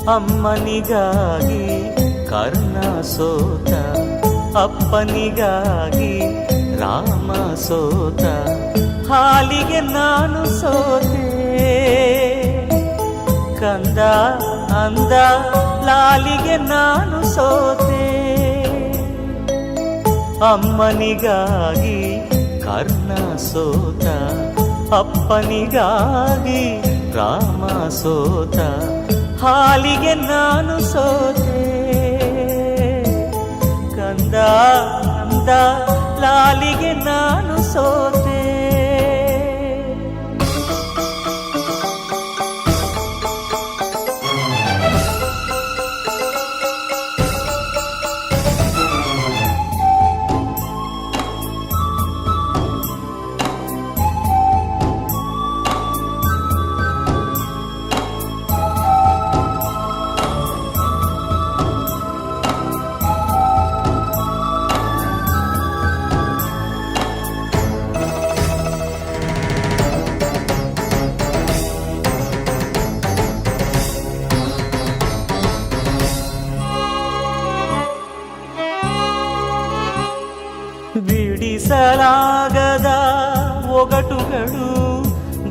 ಅಮ್ಮನಿಗಾಗಿ ಕರ್ಣ ಸೋತ, ಅಪ್ಪನಿಗಾಗಿ ರಾಮ ಸೋತ, ಹಾಲಿಗೆ ನಾನು ಸೋತೆ. ಕಂದ ಅಂದ ಲಾಲಿಗೆ ನಾನು ಸೋತೆ. ಅಮ್ಮನಿಗಾಗಿ ಕರ್ಣ ಸೋತ, ಅಪ್ಪನಿಗಾಗಿ ರಾಮ ಸೋತ, ಹಾಲಿಗೆ ನಾನು ಸೋತೆ. ಕಂದ ಅಂದ ಲಾಲಿಗೆ ನಾನು ಸೋತೆ. ಬಿಡಿಸಲಾಗದ ಒಗಟುಗಳು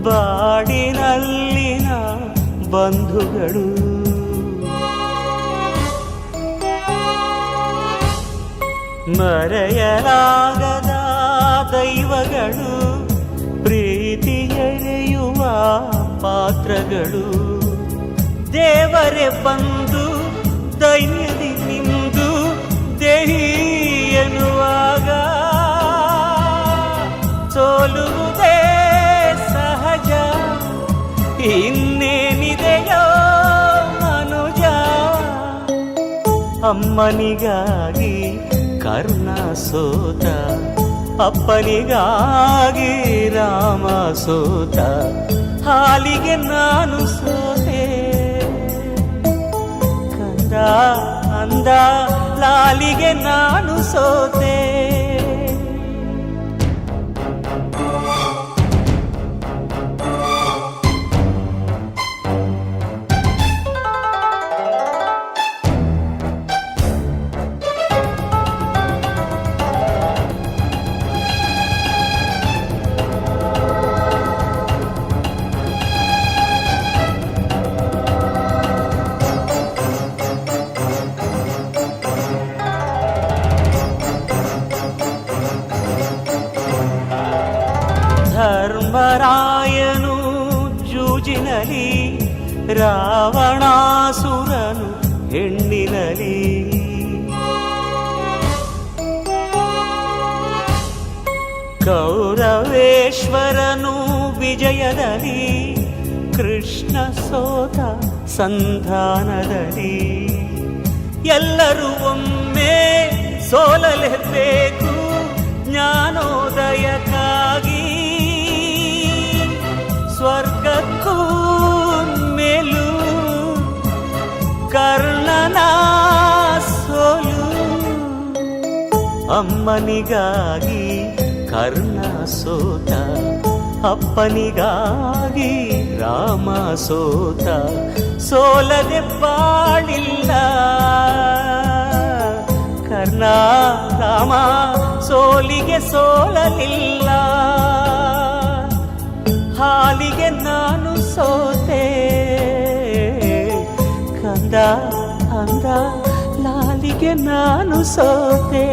ಬಾಡಿನಲ್ಲಿನ ಬಂಧುಗಳು. ಮರೆಯಲಾಗದ ದೈವಗಳು, ಪ್ರೀತಿ ಎರೆಯುವ ಪಾತ್ರಗಳು. ದೇವರೇ ಬಂದು ದೈನ್ಯದಿ ನಿಂದು ದೇಹಿ ಎನ್ನುವಾಗ ಸೋಲುವುದೇ ಸಹಜ. ಇನ್ನೇನಿದೆಯೋ ಮನುಜ. ಅಮ್ಮನಿಗಾಗಿ ಕರ್ಣ ಸೋತ, ಅಪ್ಪನಿಗಾಗಿ ರಾಮ ಸೋತ, ಹಾಲಿಗೆ ನಾನು ಸೋತೆ. ಕಂದ ಅಂದ ಲಾಲಿಗೆ ನಾನು ಸೋತೆ. ಧರ್ಮರಾಯನು ಜೂಜಿನಲಿ, ರಾವಣಾಸುರನು ಹೆಣ್ಣಿನಲಿ. ಕೌರವೇಶ್ವರನು ವಿಜಯದಲ್ಲಿ, ಕೃಷ್ಣ ಸೋತ ಸಂಧಾನದಲ್ಲಿ. ಎಲ್ಲರೂ ಒಮ್ಮೆ ಸೋಲಲೇಬೇಕು ಜ್ಞಾನೋದಯಕ್ಕಾಗಿ. ಸ್ವರ್ಗಕ್ಕೂ ಮೇಲೂ ಕರ್ಣನ ಸೋಲು. ಅಮ್ಮನಿಗಾಗಿ ಕರ್ಣ ಸೋತ, ಅಪ್ಪನಿಗಾಗಿ ರಾಮ ಸೋತ, ಸೋಲದೆ ಬಾಳಿಲ್ಲ. ಕರ್ಣ ರಾಮ ಸೋಲಿಗೆ ಸೋಲಲಿಲ್ಲ. ಹಾಲಿಗೆ ನಾನು ಸೋತೆ. ಕಂದ ಅಂದ ಲಾಲಿಗೆ ನಾನು ಸೋತೆ.